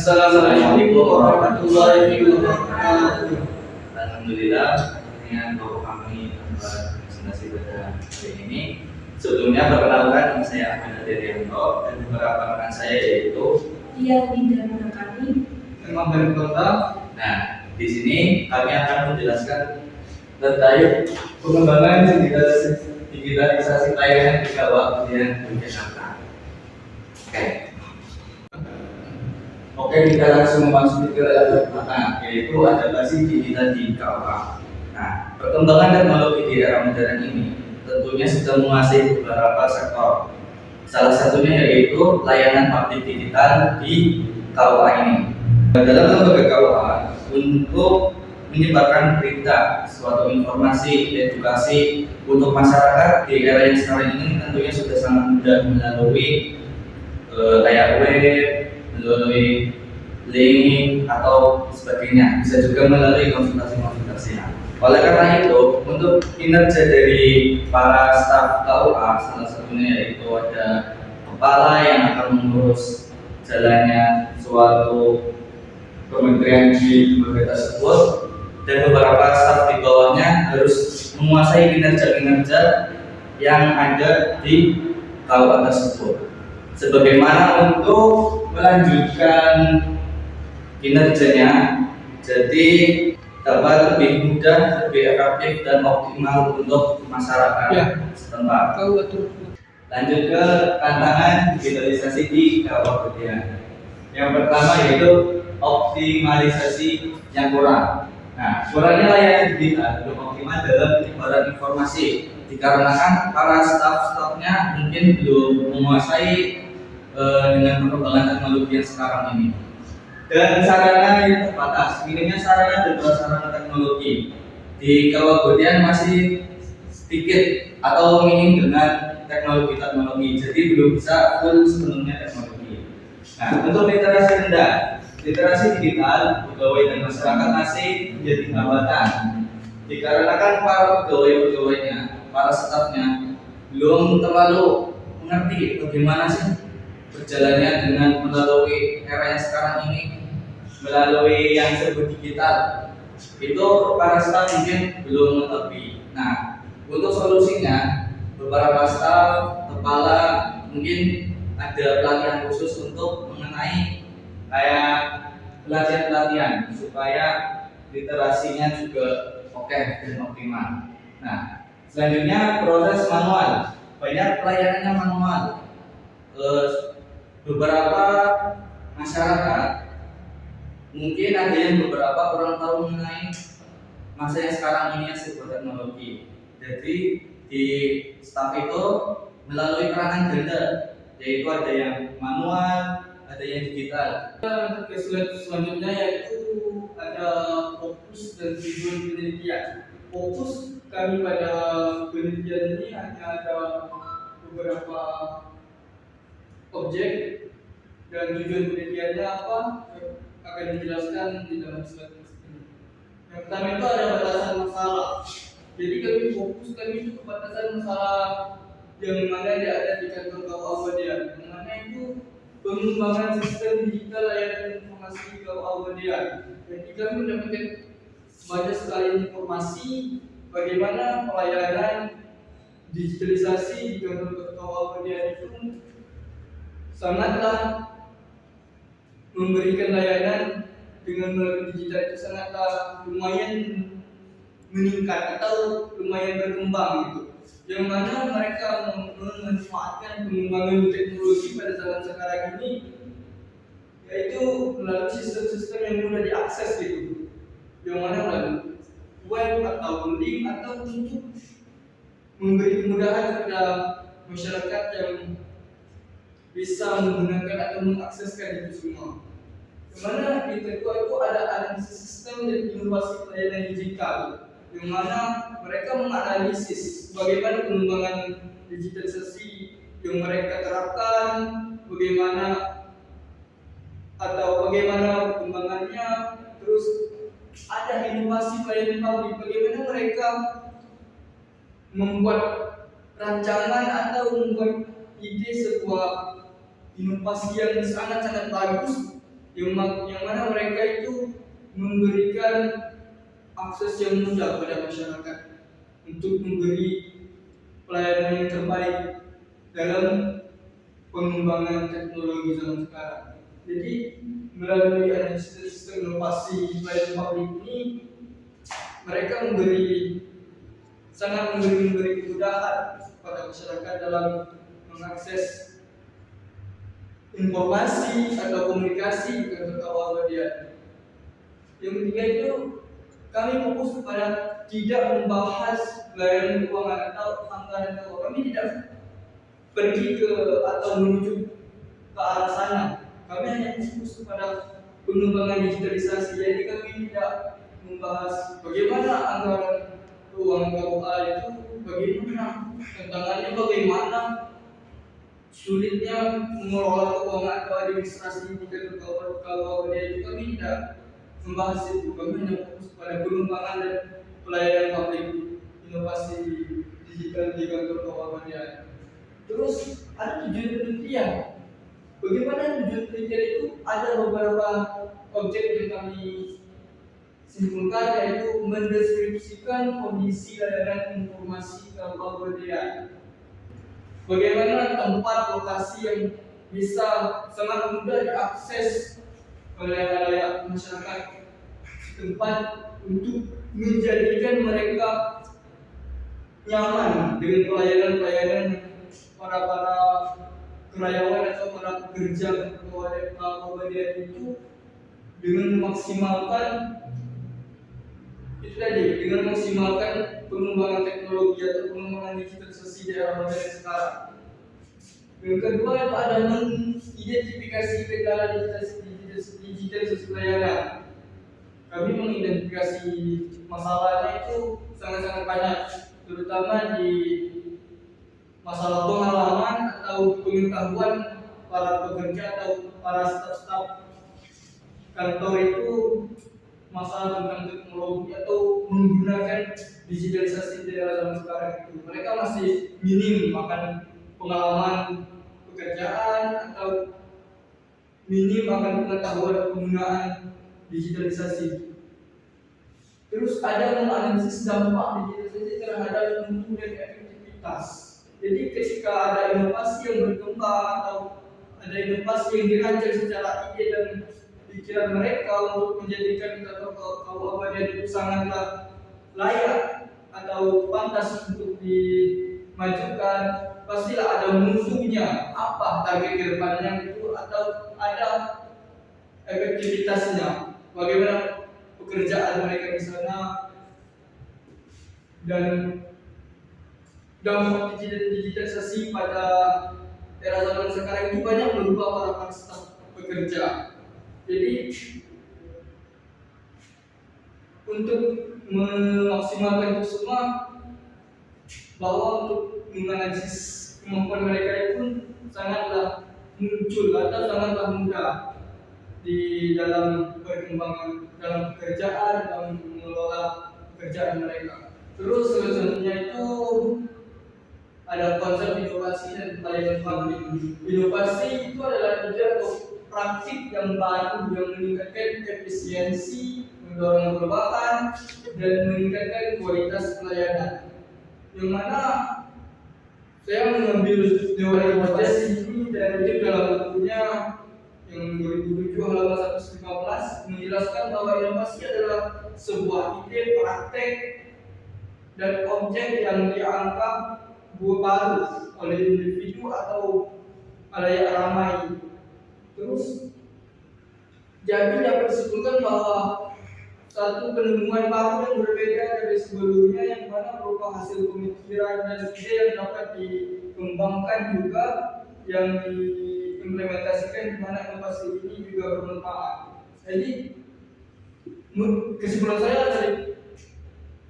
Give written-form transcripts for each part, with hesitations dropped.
Assalamualaikum warahmatullahi wabarakatuh. Alhamdulillah, akhirnya bahwa kami presentasi pada hari ini. Sebelumnya perkenalkan, saya Ahmad Hadianto dan beberapa rekan saya yaitu Dia tidak merekani Imam dari Kota. Nah, di sini kami akan menjelaskan terkait pengembangan digitalisasi layanan di Kawah Kemudian Yogyakarta. Oke, kita langsung memasuki ke pertama, yaitu adaptasi digital di KUA. Nah, perkembangan teknologi di era modern ini tentunya sudah menguasai beberapa sektor. Salah satunya yaitu layanan publik digital di KUA ini. Dalam lembaga KUA untuk menyebarkan berita, suatu informasi, edukasi untuk masyarakat di era yang sekarang ini tentunya sudah sangat mudah melalui layar web, melalui link atau sebagainya, bisa juga melalui konsultasi. Oleh karena itu, untuk kinerja dari para staf KUA, salah satunya yaitu ada kepala yang akan mengurus jalannya suatu kementerian di lembaga tersebut, dan beberapa staf di bawahnya harus menguasai kinerja-kinerja yang ada di KUA tersebut. Sebagaimana untuk melanjutkan kinerjanya, jadi dapat lebih mudah, lebih efektif dan optimal untuk masyarakat setempat. Lanjut ke tantangan digitalisasi di KUA Kemudian. Yang pertama yaitu optimalisasi yang kurang. Nah, kurangnya layanan digital belum optimal dalam penyebaran informasi dikarenakan para staf-stafnya mungkin belum menguasai dengan perkembangan teknologi yang sekarang ini, dan sarana yang terbatas. Minimnya sarana dan prasarana teknologi di kawasan masih sedikit atau minim dengan teknologi, jadi belum bisa full sepenuhnya teknologi. Nah, untuk literasi rendah, literasi digital pegawai dan masyarakat masih menjadi hambatan dikarenakan para pegawainya, para stafnya belum terlalu mengerti bagaimana sih berjalannya dengan melalui era yang sekarang ini, melalui yang serba digital. Itu para staf mungkin belum mengetahui. Nah, untuk solusinya beberapa staf, kepala mungkin ada pelatihan khusus untuk mengenai kayak pelatihan supaya literasinya juga oke dan optimal. Nah, selanjutnya proses manual. Banyak pelayanannya manual. Beberapa masyarakat mungkin ada yang beberapa kurang tahu mengenai masa yang sekarang ini yang serba teknologi. Jadi di staff itu melalui peranan ganda, yaitu ada yang manual, ada yang digital. Selanjutnya yaitu ada fokus dan tujuan penelitian. Fokus kami pada penelitian ini hanya ada beberapa objek, dan tujuan penelitiannya apa akan dijelaskan di dalam slide ini. Yang pertama itu ada batasan masalah. Jadi kami itu batasan masalah yang mana dia ada di kantor KUA Kemudian. Yang mana itu pengembangan sistem digital layanan informasi di KUA Kemudian. Jadi kami mendapatkan banyak sekali informasi bagaimana pelayanan digitalisasi di kantor KUA Kemudian itu sangatlah memberikan layanan dengan melalui digital itu sangatlah lumayan meningkat atau lumayan berkembang gitu. Yang mana mereka memanfaatkan pengembangan teknologi pada zaman sekarang ini, yaitu melalui sistem-sistem yang mudah diakses gitu. Yang mana melalui web atau link atau untuk memberi kemudahan kepada masyarakat yang bisa menggunakan atau mengakseskan itu semua. Dimana di TEKO itu ada analisis sistem dan inovasi pelayanan digital, yang mana mereka menganalisis bagaimana pengembangan digitalisasi yang mereka terapkan, bagaimana perkembangannya, terus ada inovasi pelayanan publik, bagaimana mereka membuat rancangan atau membuat ide sebuah inovasi yang sangat-sangat bagus yang mana mereka itu memberikan akses yang mudah pada masyarakat untuk memberi pelayanan yang terbaik dalam pengembangan teknologi zaman sekarang. Jadi melalui adanya sistem inovasi pelayanan publik ini, mereka sangat memberi kemudahan kepada masyarakat dalam mengakses informasi atau komunikasi dengan keawalmediaan. Yang ketiga itu, kami fokus kepada tidak membahas pelayanan keuangan atau anggaran keuangan. Kami tidak pergi ke atau menuju ke arah sana. Kami hanya fokus kepada pengembangan digitalisasi. Jadi kami tidak membahas bagaimana anggaran keuangan KUA itu, bagaimana tantangannya, bagaimana sulitnya mengelola keuangan atau administrasi di KUA itu. Kami tidak membahas itu. Kami hanya fokus pada pengembangan dan pelayanan publik, inovasi digital di kantor KUA. Terus ada tujuan penelitian. Bagaimana tujuan penelitian itu? Ada beberapa objek yang kami simpulkan, yaitu mendeskripsikan kondisi layanan informasi keawalmediaan. Bagaimana tempat lokasi yang bisa sangat mudah diakses oleh layak masyarakat, tempat untuk menjadikan mereka nyaman dengan pelayanan para karyawan atau para pekerja keawalmediaan itu, dengan memaksimalkan pengembangan teknologi atau pengembangan digitalisasi di era modern sekarang. Yang kedua itu ada mengidentifikasi kendala digitalisasi pelayanan. Kami mengidentifikasi masalahnya itu sangat-sangat banyak, terutama di masalah pengalaman atau pengetahuan para pekerja atau para staf kantor itu, masalah tentang teknologi atau menggunakan digitalisasi di era zaman sekarang itu. Mereka masih minim akan pengalaman pekerjaan atau minim akan pengetahuan penggunaan digitalisasi. Terus ada menganalisis dampak digitalisasi terhadap mutu dan efektivitas. Jadi ketika ada inovasi yang berkembang atau ada inovasi yang dirancang secara ide dan pikiran mereka untuk menjadikan kantor KUA itu sangatlah layak atau pantas untuk dimajukan, pastilah ada musuhnya, apa target ke depannya itu, atau ada efektivitasnya, bagaimana pekerjaan mereka di sana, dan dampak digitalisasi pada era zaman sekarang itu banyak merubah para staf pekerja. Jadi untuk memaksimalkan itu semua, bahwa untuk menganalisis kemampuan mereka itu sangatlah muncul atau sangatlah mudah di dalam perkembangan dalam pekerjaan, dalam mengelola pekerjaan mereka. Terus selanjutnya itu ada konsep inovasi dan pelayanan publik. Inovasi itu adalah ide atau praktik yang baru yang meningkatkan efisiensi, mendorong perubahan, dan meningkatkan kualitas pelayanan. Yang mana saya mengambil teori inovasi ini dari dalam bukunya yang 2007 halaman 115 menjelaskan bahwa inovasi adalah sebuah ide, praktek, dan objek yang dianggap baru oleh individu atau halayak ramai. Terus jadi dapat disebutkan bahwa satu penemuan baru yang berbeda dari sebelumnya, yang mana berupa hasil pemikiran dan ide yang dapat dikembangkan juga, yang diimplementasikan, di mana inovasi ini juga bermanfaat. Jadi kesimpulan saya dari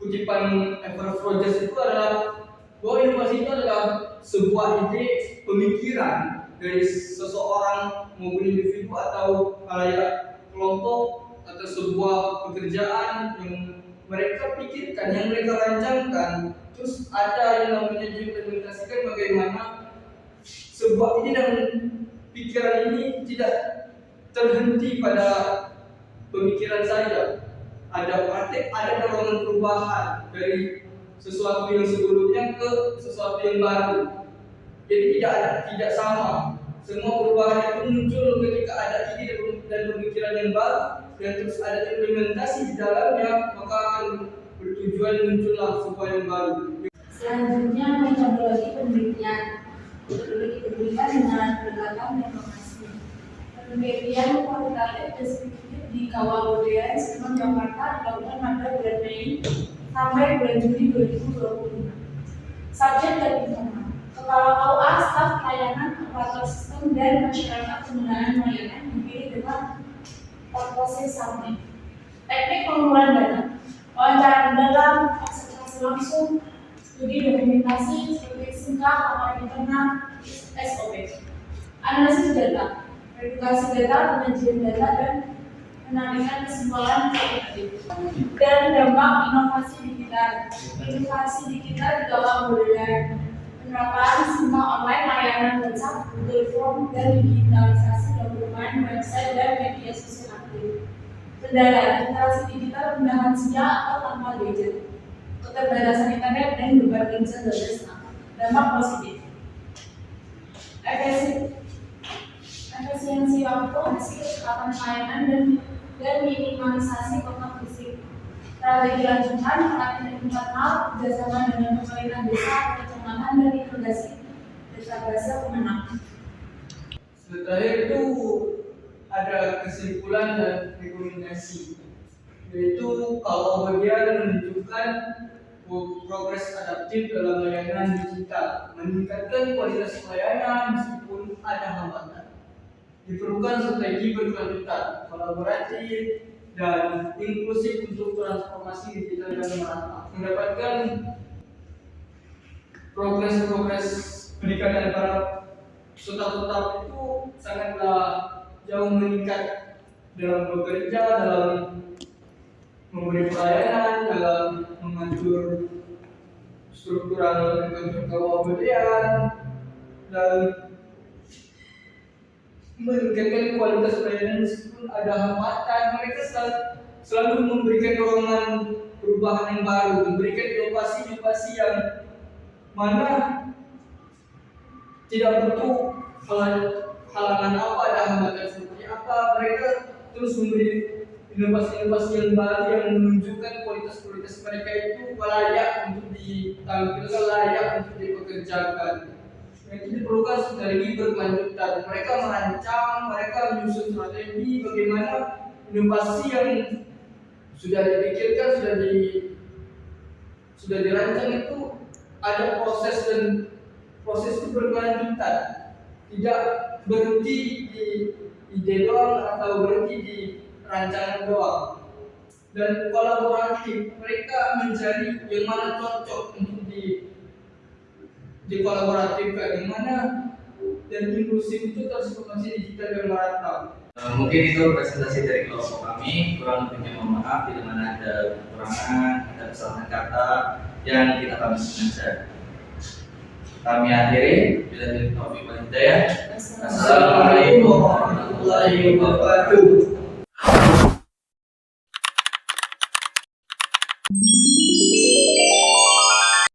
kutipan Everett Rogers itu adalah bahwa inovasi itu adalah sebuah ide pemikiran dari seseorang maupun individu atau halayak kelompok, atau sebuah pekerjaan yang mereka pikirkan, yang mereka rancangkan, terus ada yang namanya diimplementasikan. Bagaimana sebuah ide dan pikiran ini tidak terhenti pada pemikiran saja. Ada praktek, ada dorongan perubahan dari sesuatu yang sebelumnya ke sesuatu yang baru. Jadi tidak sama. Semua perubahan itu muncul ketika ada ide dan pemikiran yang baru dan terus ada implementasi di dalamnya, maka akan bertujuan muncullah sebuah yang baru. Selanjutnya, metodologi penelitian. Metodologi penelitian dengan pendekatan informasi. Penelitian kualitatif deskriptif di Kawah Modern Sistem Jakarta dilakukan pada bulan Mei sampai bulan Juli 2025. Subjek dan informan. Kepala KUA, staf pelayanan, operator sistem, dan masyarakat penggunaan layanan dipilih dengan proses sampling. Teknik pengumpulan data. Wawancara mendalam, observasi langsung, studi dokumentasi, studi singkat, laporan internal, SOP. Analisis data, verifikasi data, penyajian data, dan menanyakan kesimpulan kualitatif. Dan dampak inovasi digital. Inovasi digital di Kawah Modern. Penerapan sistem online, layanan WhatsApp, Google Form, dan digitalisasi dokumen, website, dan media sosial aktif. Kendala, literasi digital menggunakan sinyal atau tanpa gadget, keterbatasan internet, dan beban kerja dari staff. Dampak positif, efisiensi waktu, hasil kecepatan pelayanan, dan minimalisasi kontak fisik. Strategi lanjutan, pelatihan internal, kerjasama dengan pemerintah desa, kecamatan, dan integrasi desa pemenang. Setelah itu ada kesimpulan dan rekomendasi, yaitu kalau bagian menunjukkan progres adaptif dalam layanan digital, meningkatkan kualitas pelayanan meskipun ada hambatan. Diperlukan strategi berkelanjutan, kolaboratif, dan inklusif untuk transformasi digital yang merata. Mendapatkan progres peningkatan para peserta itu sangatlah jauh meningkat dalam bekerja, dalam memberi pelayanan, dalam mengatur struktural kantor Kawah Modern, dan meningkatkan kualitas pelayanan meskipun ada hambatan. Mereka selalu memberikan dorongan perubahan yang baru, memberikan inovasi yang mana tidak butuh halangan apa, ada hambatan seperti apa. Mereka terus memberi inovasi yang baru yang menunjukkan kualitas mereka itu layak untuk ditampilkan, layak untuk dipekerjakan. Itu diperlukan strategi berkelanjutan. Mereka merancang, mereka menyusun strategi bagaimana inovasi yang sudah dipikirkan, sudah dirancang itu ada proses itu berkelanjutan, tidak berhenti di ide doang atau berhenti di rancangan doang. Dan kolaboratif, mereka mencari yang mana cocok untuk dikolaboratifkan, yang mana dan inklusif itu transformasi digital yang merata. Mungkin itu presentasi dari kelompok kami. Kurang lebihnya mohon maaf bila mana ada kekurangan, ada kesalahan kata yang kita kami sengaja. Kami akhiri. Bila taufiq wal hidayah. Assalamualaikum warahmatullahi wabarakatuh.